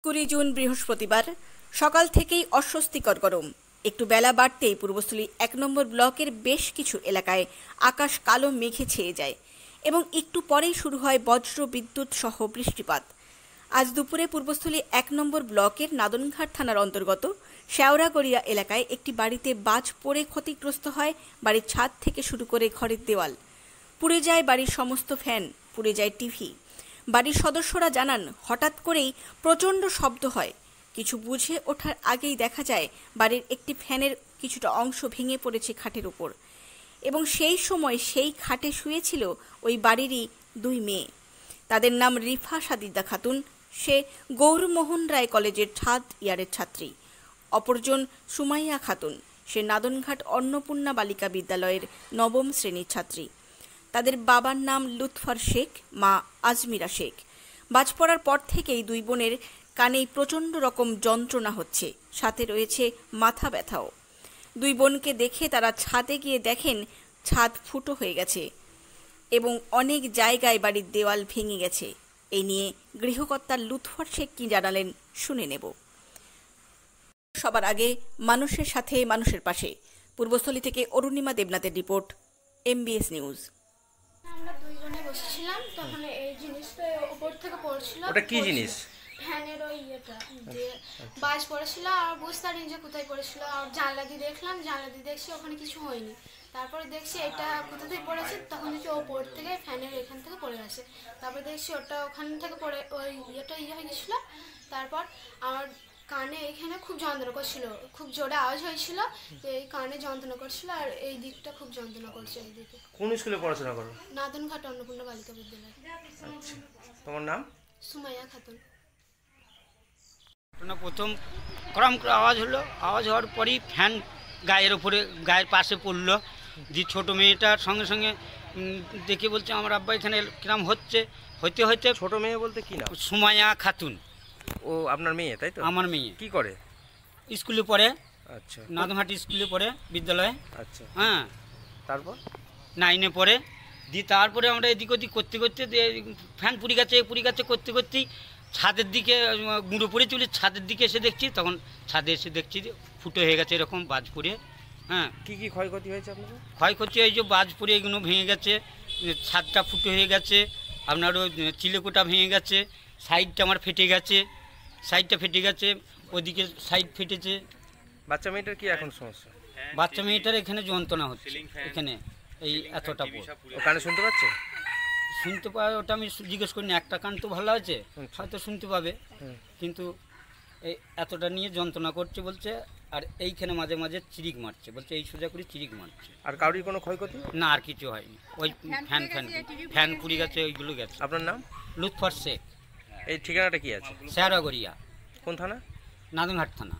20 June বৃহস্পতিবার সকাল থেকেই অস্বস্তিকর গরম। একটু বেলা বাড়তেই পূর্বস্থলী 1 নম্বর ব্লকের বেশ কিছু এলাকায় আকাশ কালো মেঘে ছেয়ে যায় এবং একটু পরেই শুরু হয় বজ্র বিদ্যুৎ সহ বৃষ্টিপাত। আজ দুপুরে পূর্বস্থলী 1 নম্বর ব্লকের নাদনঘাট থানার অন্তর্গত শেওড়াগড়িয়া এলাকায় একটি বাড়িতে বাজ পড়ে ক্ষতিগ্রস্ত হয় বাড়ির ছাদ থেকে শুরু করে ঘরের দেওয়াল। পুড়ে যায় বাড়ির সমস্ত ফ্যান, পুড়ে যায় টিভি। বাড়ির সদস্যরা জানান, হঠাৎ করেই প্রচণ্ড শব্দ হয়। কিছু বুঝে ওঠার আগেই দেখা যায় বাড়ির একটি ফ্যানের কিছুটা অংশ ভেঙে পড়েছে খাটের উপর এবং সেই সময় সেই খাটে শুয়েছিল ওই বাড়িরই 2 মেয়ে। তাদের নাম রিফা সাদিদা খাতুন, সে গৌরমোহন রায় কলেজের থার্ড ইয়ারের ছাত্রী। অপরজন সুমাইয়া খাতুন, সে নাদনঘাট অন্নপূর্ণা বালিকা বিদ্যালয়ের 9ম শ্রেণীর ছাত্রী। তাদের বাবার নাম লুৎফর শেখ, মা আজমিরা শেখ। বাজ পড়ার পর থেকেই 2 বোনের কানেই প্রচণ্ড রকম যন্ত্রণা হচ্ছে, সাথে রয়েছে মাথা ব্যথাও। 2 বোনকে দেখে তারা ছাদে গিয়ে দেখেন ছাদ ফুটো হয়ে গেছে এবং অনেক জায়গায় বাড়ির দেওয়াল ভেঙে গেছে। এই নিয়ে গৃহকর্তা লুৎফর শেখ কি জানালেন শুনে নেব। সবার আগে মানুষের সাথে মানুষের পাশে। পূর্বস্থলী থেকে অরুণিমা দেবনাথের রিপোর্ট, MBS নিউজ। আমরা 2 জনে বসেছিলাম, তখন এই জিনিসটা উপর থেকে পড়ছিল। ওটা কি জিনিস? ফ্যানের ওই ইয়েটা যে বাজ পড়েছিল, আর বুঝতে পারিনি যে কোথায় পড়েছিল। আর জানলা দিয়ে দেখলাম, জানলা দিয়ে দেখছি ওখানে কিছু হয়নি। তারপরে দেখছি এটা কোথা থেকে পড়েছে, তখন দেখছি ওপর থেকে ফ্যানের এখান থেকে পড়ে গেছে। তারপরে দেখছি ওটা ওখান থেকে পড়ে ওই ইয়েটা হয়ে গেছিলো। তারপর আমার কানে এখানে খুব যন্ত্রণা করছিল, খুব জোরে আওয়াজ হয়েছিল, এই কানে যন্ত্রণা করছিল, আর এই দিকটা খুব যন্ত্রণা করছে। এই দিকে। কোন স্কুলে পড়াশোনা করো? নাদনঘাট অন্নপূর্ণা বালিকা বিদ্যালয়। আচ্ছা, তোমার নাম? সুমাইয়া খাতুন। প্রথম ক্রম আওয়াজ হলো, আওয়াজ হওয়ার পরই ফ্যান গায়ের পাশে পড়লো। যে ছোটো মেয়েটার সঙ্গে সঙ্গে দেখে বলছে আমার আব্বা এখানে কিরম হচ্ছে। হইতে হইতে ছোট মেয়ে বলতে কি নাম? সুমাইয়া খাতুন। ও আপনার মেয়ে, তাই তো? আমার মেয়ে। কি করে? স্কুলে পড়ে। আচ্ছা, নাদনঘাট স্কুলে পড়ে, বিদ্যালয়ে। আচ্ছা, হ্যাঁ, তারপর 9-এ পড়ে। দিয়ে তারপরে আমরা এদিক ওদিক করতে করতে ফ্যান পুড়ে গেছে করতে করতেই ছাদের দিকে গুঁড়ো পড়ে চলে, ছাদের দিকে এসে দেখছি, তখন ছাদে এসে দেখছি যে ফুটো হয়ে গেছে এরকম বাজ পড়ে। হ্যাঁ, কি কি ক্ষয়ক্ষতি হয়েছে আপনাদের? ক্ষয়ক্ষতি এই যে বাজ পড়ে এগুলো ভেঙে গেছে, ছাদটা ফুটো হয়ে গেছে, আপনার ওই চিলেকোটা ভেঙে গেছে, সাইডটা আমার ফেটে গেছে, সাইডটা ফেটে গেছে, ওদিকে সাইড ফেটেছে। বাচ্চা মেয়েটার কি এখন সমস্যা? বাচ্চা মেয়েটার এখানে যন্ত্রণা হচ্ছে, এখানে এই এতটা ও কানে শুনতে পাচ্ছে? শুনতে পাবে, ওটা আমি জিজ্ঞেস করিনি। একটা কান তো ভালো আছে, হয়তো শুনতে পাবে, কিন্তু এই এতটা নিয়ে যন্ত্রণা করছে বলছে। আর এইখানে মাঝে মাঝে চিরিক মারছে, বলছে এই সোজা করে চিরিক মারছে। আর কারোর কোনো ক্ষয়ক্ষতি? না, আর কিছু হয়নি। ওই ফ্যান পুড়ে গেছে, ওইগুলো গেছে। আপনার নাম? লুৎফর শেখ। এই ঠিকানাটা কি আছে? শেওড়াগড়িয়া। কোন থানা? নাদনঘাট থানা।